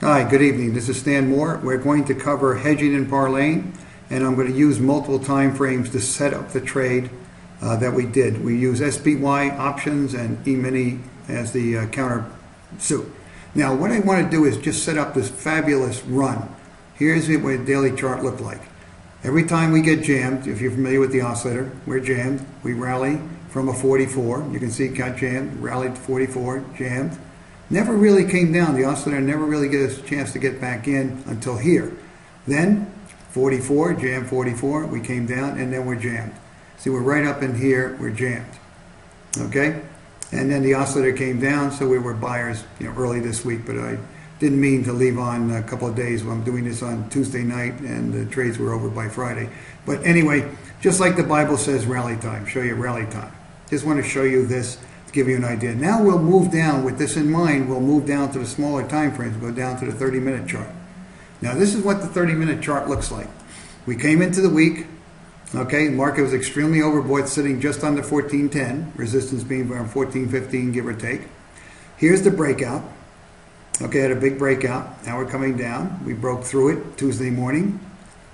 Hi, good evening. This is Stan Moore. We're going to cover hedging and parlaying, and I'm going to use multiple time frames to set up the trade that we did. We use SPY options and E-mini as the counter suit. Now, what I want to do is just set up this fabulous run. Here's what a daily chart looked like. Every time we get jammed, if you're familiar with the oscillator, we're jammed. We rally from a 44. You can see it got jammed, rallied to 44, jammed. Never really came down. The oscillator never really gets a chance to get back in until here. Then 44, jammed 44, we came down and then we're jammed. See, we're right up in here, we're jammed. Okay? And then the oscillator came down, so we were buyers early this week, but I didn't mean to leave on a couple of days. I'm doing this on Tuesday night and the trades were over by Friday. But anyway, just like the Bible says, rally time, show you rally time. Just want to show you this to give you an idea. Now we'll move down, with this in mind, we'll move down to the smaller time frames, go down to the 30-minute chart. Now this is what the 30-minute chart looks like. We came into the week, okay, the market was extremely overbought, sitting just under 1410, resistance being around 1415, give or take. Here's the breakout. Okay, had a big breakout. Now we're coming down. We broke through it Tuesday morning.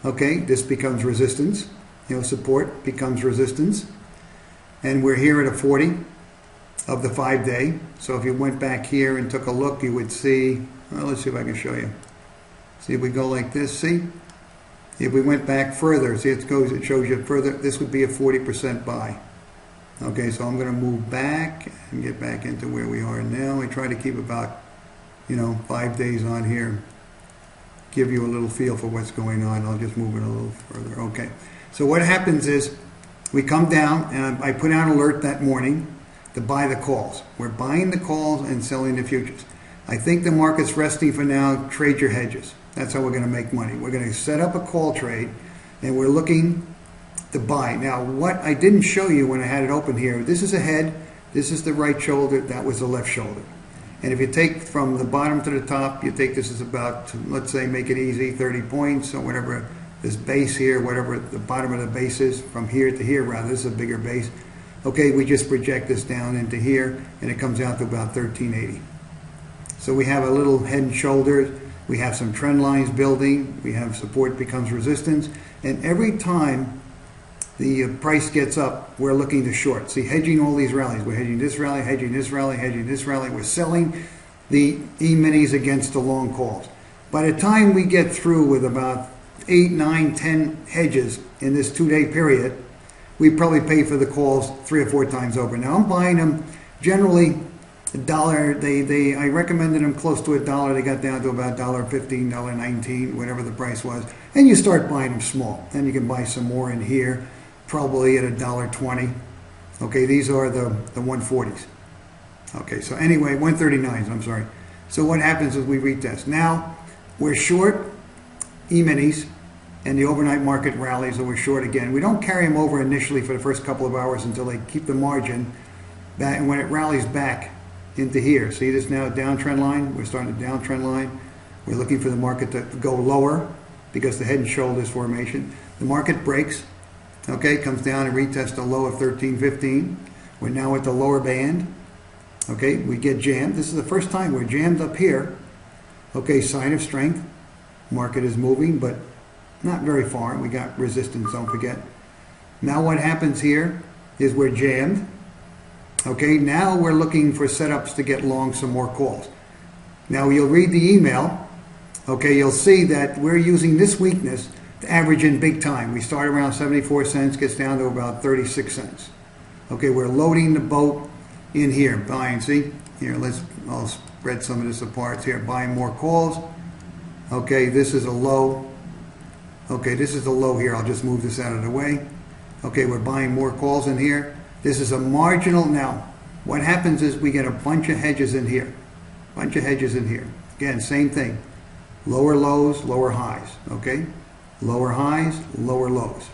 Okay, this becomes resistance. Support becomes resistance. And we're here at a 40 of the 5-day. So if you went back here and took a look, you would see, well, let's see if I can show you. See if we go like this, see? If we went back further, see it shows you further, this would be a 40% buy. Okay, so I'm going to move back and get back into where we are now. I try to keep about 5 days on here, give you a little feel for what's going on. I'll just move it a little further. Okay, so what happens is we come down, and I put out an alert that morning to buy the calls. We're buying the calls and selling the futures. I think the market's resting for now. Trade your hedges. That's how we're going to make money. We're going to set up a call trade, and we're looking to buy. Now, what I didn't show you when I had it open here, this is a head, this is the right shoulder, that was the left shoulder. And if you take from the bottom to the top, you take this is about, let's say, make it easy, 30 points or whatever, this base here, whatever the bottom of the base is, from here to here, rather, this is a bigger base. Okay, we just project this down into here, and it comes out to about 1380. So we have a little head and shoulders, we have some trend lines building, we have support becomes resistance, and every time the price gets up, we're looking to short. See, hedging all these rallies. We're hedging this rally, hedging this rally, hedging this rally. We're selling the E-minis against the long calls. By the time we get through with about 8, 9, 10 hedges in this 2-day period, we probably pay for the calls 3 or 4 times over. Now, I'm buying them generally $1. I recommended them close to $1. They got down to about $1.15, $1.19, whatever the price was. And you start buying them small. Then you can buy some more in here, probably at $1.20. Okay, these are the 140s. Okay, so anyway, 139s, I'm sorry. So what happens is we retest. Now, we're short E-minis, and the overnight market rallies, so we're short again. We don't carry them over initially for the first couple of hours until they keep the margin back, and when it rallies back into here, see this now downtrend line? We're starting a downtrend line. We're looking for the market to go lower because the head and shoulders formation. The market breaks. Okay, comes down and retests a low of 13.15. We're now at the lower band. Okay, we get jammed. This is the first time we're jammed up here. Okay, sign of strength. Market is moving, but not very far. We got resistance, don't forget. Now what happens here is we're jammed. Okay, now we're looking for setups to get long some more calls. Now you'll read the email. Okay, you'll see that we're using this weakness to average in big time. We start around 74 cents, gets down to about 36 cents. Okay, we're loading the boat in here, buying, see? Here, I'll spread some of this apart here, buying more calls. Okay, this is a low. Okay, this is the low here. I'll just move this out of the way. Okay, we're buying more calls in here. This is a marginal. Now, what happens is we get a bunch of hedges in here. Bunch of hedges in here. Again, same thing. Lower lows, lower highs. Okay? Lower highs, lower lows.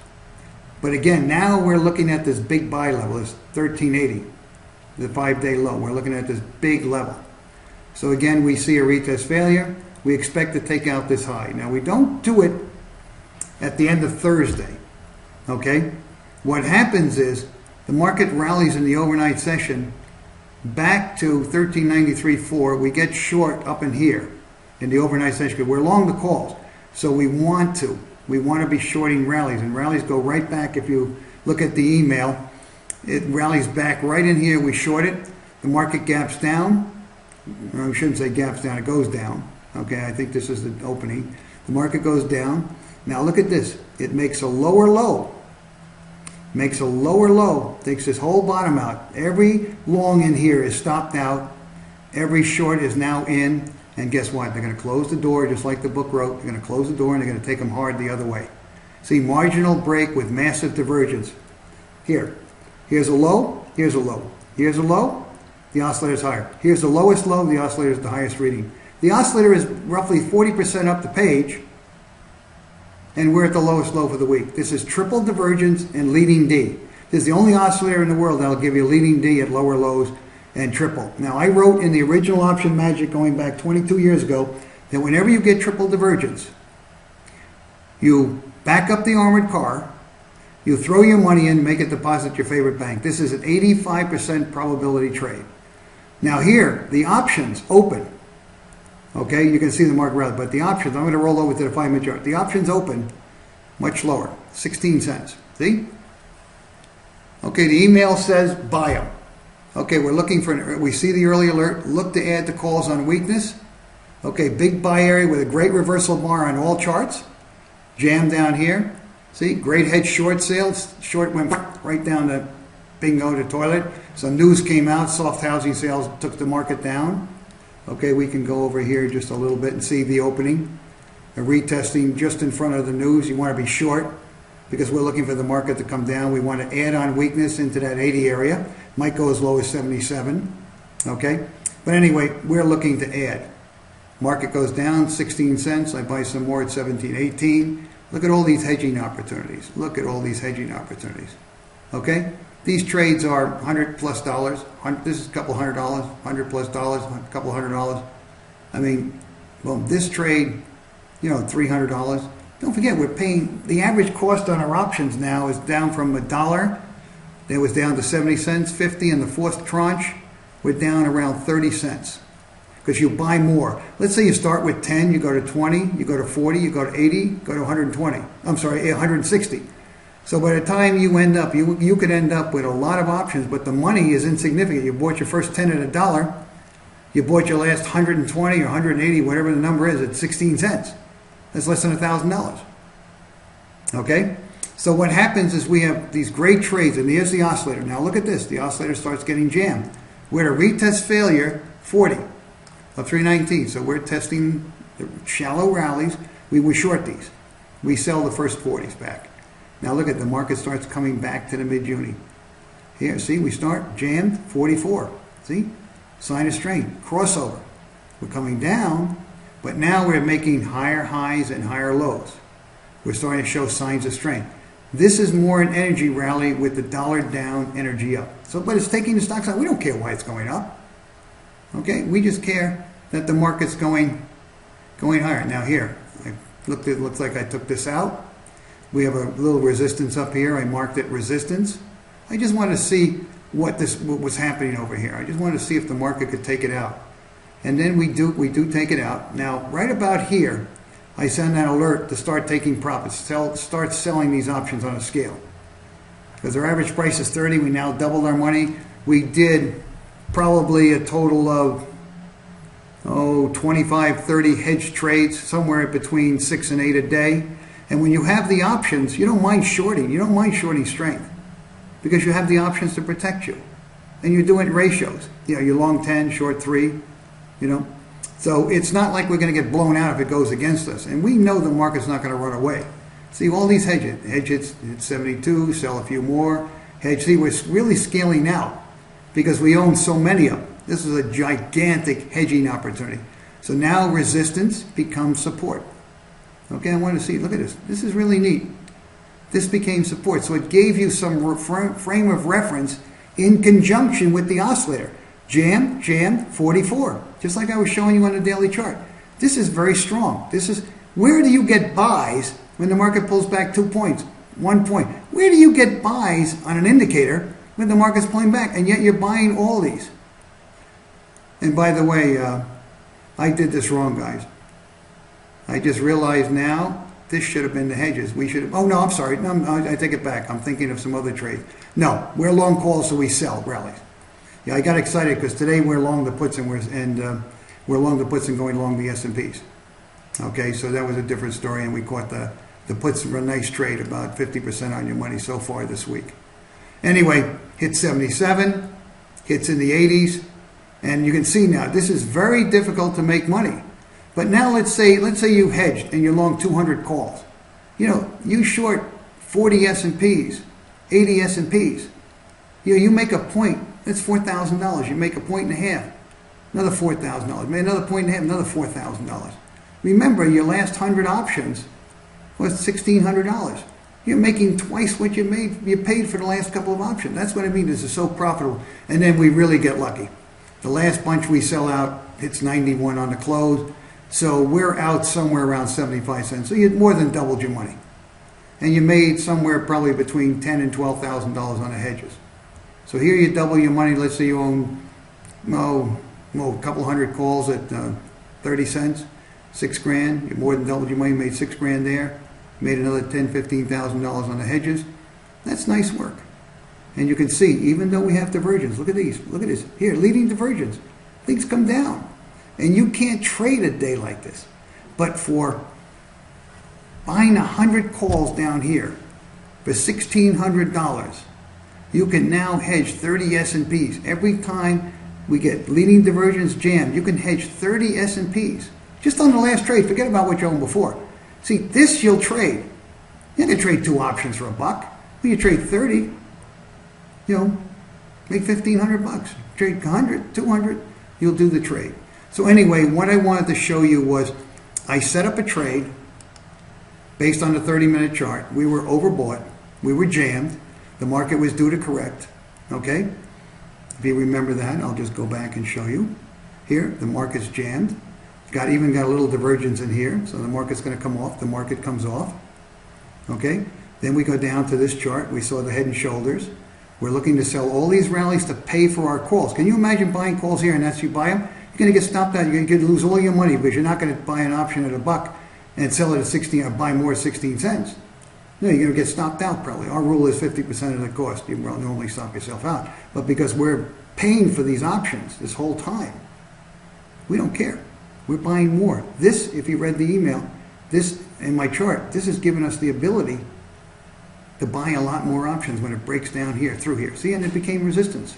But again, now we're looking at this big buy level, this 1380, the 5-day low. We're looking at this big level. So again, we see a retest failure. We expect to take out this high. Now, we don't do it at the end of Thursday. Okay? What happens is the market rallies in the overnight session back to 1393.4. We get short up in here. in the overnight session. We're long the calls, so we want to be shorting rallies, and rallies go right back. If you look at the email, it rallies back right in here. We short it. The market gaps down. No, I shouldn't say gaps down. It goes down. Okay, I think this is the opening. The market goes down. Now look at this. It makes a lower low. Makes a lower low. Takes this whole bottom out. Every long in here is stopped out. Every short is now in. And guess what? They're going to close the door just like the book wrote. They're going to close the door and they're going to take them hard the other way. See, marginal break with massive divergence. Here. Here's a low. Here's a low. Here's a low. The oscillator is higher. Here's the lowest low. The oscillator is the highest reading. The oscillator is roughly 40% up the page, and we're at the lowest low for the week. This is triple divergence and leading D. This is the only oscillator in the world that will give you leading D at lower lows and triple. Now, I wrote in the original Option Magic going back 22 years ago that whenever you get triple divergence, you back up the armored car, you throw your money in, make it deposit your favorite bank. This is an 85% probability trade. Now here, the options open. Okay, you can see the market rally, but the options, I'm going to roll over to the 5-minute chart. The options open much lower, 16 cents. See? Okay, the email says buy them. Okay, we're looking for, we see the early alert, look to add the calls on weakness. Okay, big buy area with a great reversal bar on all charts. Jam down here. See, great hedge short sales. Short went right down to bingo, the toilet. Some news came out, soft housing sales took the market down. Okay, we can go over here just a little bit and see the opening. A retesting just in front of the news. You want to be short because we're looking for the market to come down. We want to add on weakness into that 80 area. Might go as low as 77. Okay, but anyway, we're looking to add. Market goes down 16 cents. I buy some more at 17, 18. Look at all these hedging opportunities. Look at all these hedging opportunities. Okay? These trades are $100 plus. This is a couple $100, $100 plus, a couple $100. I mean, well, this trade, $300. Don't forget, we're paying, the average cost on our options now is down from $1. It was down to 70 cents, 50 in the fourth tranche. We're down around 30 cents. Because you buy more. Let's say you start with 10, you go to 20, you go to 40, you go to 80, go to 120. I'm sorry, 160. So by the time you end up, you could end up with a lot of options, but the money is insignificant. You bought your first 10 at $1. You bought your last 120 or 180, whatever the number is, at 16 cents. That's less than $1,000. Okay? So what happens is we have these great trades, and here's the oscillator. Now look at this. The oscillator starts getting jammed. We're at a retest failure, 40. Of 319. So we're testing the shallow rallies. We short these. We sell the first 40s back. Now look at the market starts coming back to the mid-June. Here, see, we start jammed 44. See? Sign of strength. Crossover. We're coming down, but now we're making higher highs and higher lows. We're starting to show signs of strength. This is more an energy rally with the dollar down, energy up. So, but it's taking the stocks out. We don't care why it's going up. Okay, we just care that the market's going higher. Now here, I looked at, looks like I took this out. We have a little resistance up here. I marked it resistance. I just wanted to see what was happening over here. I just wanted to see if the market could take it out. And then we do take it out. Now, right about here, I send an alert to start taking profits. Start selling these options on a scale. Because our average price is 30. We now doubled our money. We did probably a total of 25, 30 hedge trades, somewhere between 6 and 8 a day. And when you have the options, you don't mind shorting. You don't mind shorting strength because you have the options to protect you. And you're doing ratios. You're long 10, short 3, So it's not like we're going to get blown out if it goes against us. And we know the market's not going to run away. See, all these hedges. Hedges hit 72, sell a few more. Hedge, see, we're really scaling out. Because we own so many of them. This is a gigantic hedging opportunity. So now resistance becomes support. Okay, I want to see, look at this. This is really neat. This became support. So it gave you some frame of reference in conjunction with the oscillator. Jam, 44. Just like I was showing you on the daily chart. This is very strong. This is, where do you get buys when the market pulls back 2 points, 1 point? Where do you get buys on an indicator when the market's pulling back, and yet you're buying all these? And by the way, I did this wrong, guys. I just realized now this should have been the hedges. We should have, oh no, I'm sorry. No, I take it back. I'm thinking of some other trade. No, we're long calls, so we sell rallies. Yeah, I got excited because today we're long the puts and we're long the puts and going long the S&Ps. Okay, so that was a different story, and we caught the puts were a nice trade, about 50% on your money so far this week. Anyway, hit 77, hits in the 80s, and you can see now this is very difficult to make money. But now let's say you hedged and you're long 200 calls. You know, you short 40 S&Ps, 80 S&Ps. You know, you make a point, that's $4,000. You make a point and a half, another $4,000. Make another point and a half, another $4,000. Remember, your last 100 options was $1,600. You're making twice what you paid for the last couple of options. That's what I mean. This is so profitable. And then we really get lucky. The last bunch we sell out hits 91 on the close. So we're out somewhere around 75 cents. So you more than doubled your money. And you made somewhere probably between $10,000 and $12,000 on the hedges. So here you double your money. Let's say you own a couple hundred calls at 30 cents, $6,000. You more than doubled your money, made $6,000 there. Made another $10,000, $15,000 on the hedges. That's nice work. And you can see, even though we have divergence, look at these. Look at this. Here, leading divergence. Things come down. And you can't trade a day like this. But for buying 100 calls down here for $1,600, you can now hedge 30 S&Ps. Every time we get leading divergence jammed, you can hedge 30 S&Ps. Just on the last trade. Forget about what you owned before. See, this you'll trade. You can trade 2 options for $1. When you trade 30, you know, make $1,500. Trade 100, 200, you'll do the trade. So anyway, what I wanted to show you was I set up a trade based on the 30-minute chart. We were overbought. We were jammed. The market was due to correct. Okay? If you remember that, I'll just go back and show you. Here, the market's jammed. Even got a little divergence in here, so the market's going to come off. The market comes off. Okay? Then we go down to this chart. We saw the head and shoulders. We're looking to sell all these rallies to pay for our calls. Can you imagine buying calls here and that's you buy them? You're going to get stopped out. You're going to lose all your money because you're not going to buy an option at $1 and sell it at 16 or buy more at 16 cents. No, you're going to get stopped out probably. Our rule is 50% of the cost. You normally stop yourself out. But because we're paying for these options this whole time, we don't care. We're buying more. This, if you read the email, this in my chart, this has given us the ability to buy a lot more options when it breaks down here, through here. See, and it became resistance.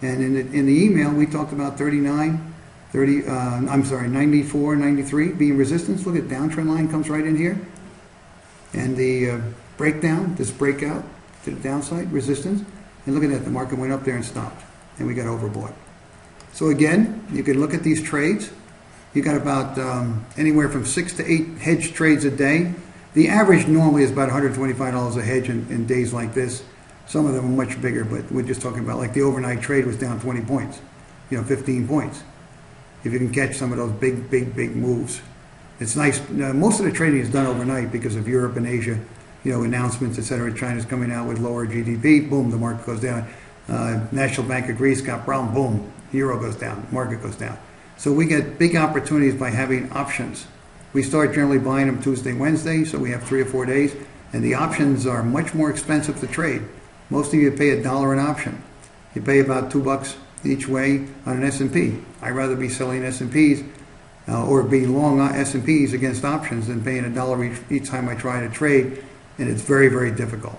And in the email, we talked about 94, 93 being resistance. Look at downtrend line comes right in here. And the breakdown, this breakout to the downside, resistance. And look at that, the market went up there and stopped. And we got overbought. So again, you can look at these trades. You got about anywhere from 6 to 8 hedge trades a day. The average normally is about $125 a hedge in days like this. Some of them are much bigger, but we're just talking about like the overnight trade was down 20 points, 15 points. If you can catch some of those big moves. It's nice. Most of the trading is done overnight because of Europe and Asia, announcements, etc. China's coming out with lower GDP, boom, the market goes down. National Bank of Greece got problem, boom, euro goes down, market goes down. So we get big opportunities by having options. We start generally buying them Tuesday, Wednesday, so we have 3 or 4 days, and the options are much more expensive to trade. Most of you pay $1 an option. You pay about $2 each way on an S&P. I'd rather be selling S&Ps or be long S&Ps against options than paying $1 each time I try to trade, and it's very, very difficult.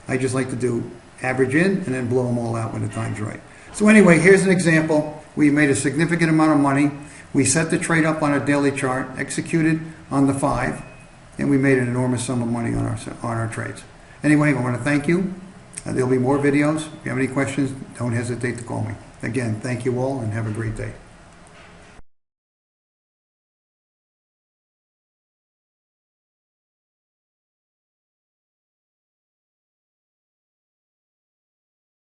I just like to do average in and then blow them all out when the time's right. So anyway, here's an example. We made a significant amount of money. We set the trade up on a daily chart, executed on the 5, and we made an enormous sum of money on our trades. Anyway, I want to thank you. There'll be more videos. If you have any questions, don't hesitate to call me. Again, thank you all and have a great day.